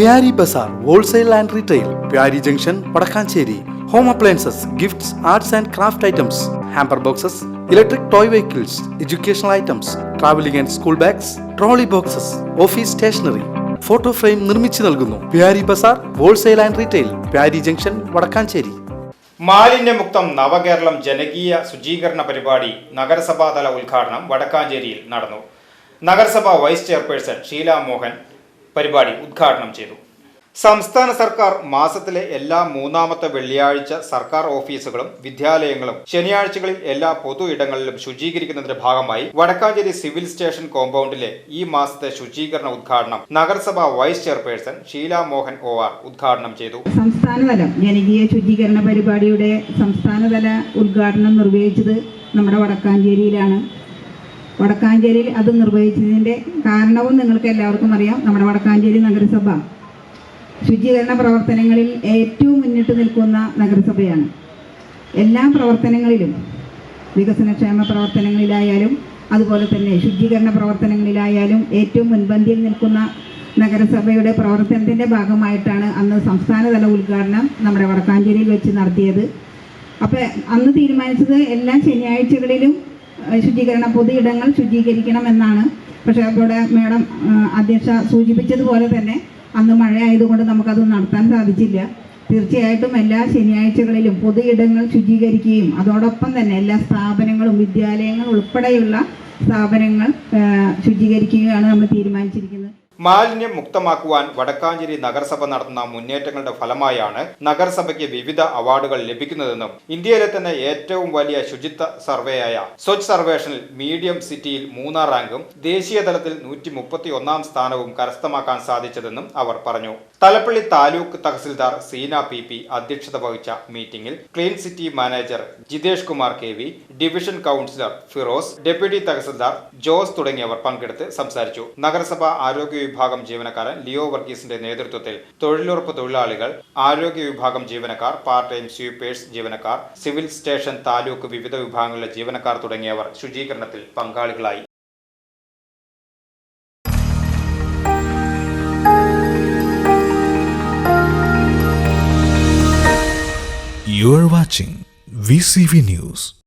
Pyari Bazaar, Wholesale and Retail, Pyari Junction, Padakkancherry. Home appliances, gifts, arts and craft items, hamper boxes, electric toy vehicles, educational items, traveling and school bags, trolley boxes, office stationery, photo frame നിർമ്മിച്ചു നൽകുന്നു. Pyari Bazaar, Wholesale and Retail, Pyari Junction, Padakkancherry. മാലിന്യമുക്തം നവകേരളം ജനകീയ ശുചീകരണ പരിപാടി നഗരസഭാതല ഉദ്ഘാടനം വടക്കാഞ്ചേരിയിൽ നടന്നു. നഗരസഭാ vice chairperson Sheela Mohan പരിപാടി ഉദ്ഘാടനം ചെയ്തു. സംസ്ഥാന സർക്കാർ മാസത്തിലെ എല്ലാ മൂന്നാമത്തെ വെള്ളിയാഴ്ച സർക്കാർ ഓഫീസുകളും വിദ്യാലയങ്ങളും ശനിയാഴ്ചകളിൽ എല്ലാ പൊതു ഇടങ്ങളിലും ശുചീകരിക്കുന്നതിന്റെ ഭാഗമായി വടക്കാഞ്ചേരി സിവിൽ സ്റ്റേഷൻ കോമ്പൗണ്ടിലെ ഈ മാസത്തെ ശുചീകരണ ഉദ്ഘാടനം നഗരസഭാ vice chairperson Sheela Mohan OR ഉദ്ഘാടനം ചെയ്തു. സംസ്ഥാനതലം ജനകീയ ശുചീകരണ പരിപാടിയുടെ സംസ്ഥാനതല ഉദ്ഘാടനം നിർവഹിച്ചത് നമ്മുടെ വടക്കാഞ്ചേരിയിലാണ്. വടക്കാഞ്ചേരിയിൽ അത് നിർവഹിച്ചതിന്റെ കാരണവും നിങ്ങൾക്ക് എല്ലാവർക്കും അറിയാം. നമ്മുടെ വടക്കാഞ്ചേരി നഗരസഭ ശുചീകരണ പ്രവർത്തനങ്ങളിൽ ഏറ്റവും മുന്നിട്ട് നിൽക്കുന്ന നഗരസഭയാണ്. എല്ലാ പ്രവർത്തനങ്ങളിലും വികസനക്ഷേമ പ്രവർത്തനങ്ങളിലായാലും അതുപോലെ തന്നെ ശുചീകരണ പ്രവർത്തനങ്ങളിലായാലും ഏറ്റവും മുൻപന്തിയിൽ നിൽക്കുന്ന നഗരസഭയുടെ പ്രവർത്തനത്തിൻ്റെ ഭാഗമായിട്ടാണ് അന്ന് സംസ്ഥാനതല ഉദ്ഘാടനം നമ്മുടെ വടക്കാഞ്ചേരിയിൽ വെച്ച് നടത്തിയത്. അപ്പോൾ അന്ന് തീരുമാനിച്ചത് എല്ലാ ശനിയാഴ്ചകളിലും പൊതു ഇടങ്ങൾ ശുചീകരിക്കണം എന്നാണ്. പക്ഷേ അവിടെ മേഡം അധ്യക്ഷ സൂചിപ്പിച്ചതുപോലെ തന്നെ അന്ന് മഴ ആയതുകൊണ്ട് നമുക്കത് നടത്താൻ സാധിച്ചില്ല. തീർച്ചയായിട്ടും എല്ലാ ശനിയാഴ്ചകളിലും പൊതു ഇടങ്ങൾ ശുചീകരിക്കുകയും അതോടൊപ്പം തന്നെ എല്ലാ സ്ഥാപനങ്ങളും വിദ്യാലയങ്ങൾ ഉൾപ്പെടെയുള്ള സ്ഥാപനങ്ങൾ ശുചീകരിക്കുകയാണ് നമ്മൾ തീരുമാനിച്ചിരിക്കുന്നത്. മാലിന്യം മുക്തമാക്കുവാൻ വടക്കാഞ്ചേരി നഗരസഭ നടത്തുന്ന മുന്നേറ്റങ്ങളുടെ ഫലമായാണ് നഗരസഭയ്ക്ക് വിവിധ അവാർഡുകൾ ലഭിക്കുന്നതെന്നും ഇന്ത്യയിലെ തന്നെ ഏറ്റവും വലിയ ശുചിത്വ സർവേയായ സ്വച്ഛ് സർവേഷനിൽ മീഡിയം സിറ്റിയിൽ 3ാം റാങ്കും ദേശീയ തലത്തിൽ 131ാം സ്ഥാനവും കരസ്ഥമാക്കാൻ സാധിച്ചതെന്നും അവർ പറഞ്ഞു. തലപ്പള്ളി താലൂക്ക് തഹസിൽദാർ സീന PP അധ്യക്ഷത വഹിച്ച മീറ്റിംഗിൽ clean city manager Jithesh Kumar KV, division councillor Firoz, deputy tahsildar Jose തുടങ്ങിയവർ പങ്കെടുത്ത് സംസാരിച്ചു. നഗരസഭ ആരോഗ്യ വിഭാഗം ജീവനക്കാരൻ ലിയോ വർഗീസിന്റെ നേതൃത്വത്തിൽ തൊഴിലുറപ്പ് തൊഴിലാളികൾ, ആരോഗ്യ വിഭാഗം ജീവനക്കാർ, പാർട്ട് ടൈം സ്വീപ്പേഴ്സ് ജീവനക്കാർ, സിവിൽ സ്റ്റേഷൻ താലൂക്ക് വിവിധ വിഭാഗങ്ങളിലെ ജീവനക്കാർ തുടങ്ങിയവർ ശുചീകരണത്തിൽ പങ്കാളികളായി. You are watching VCV News.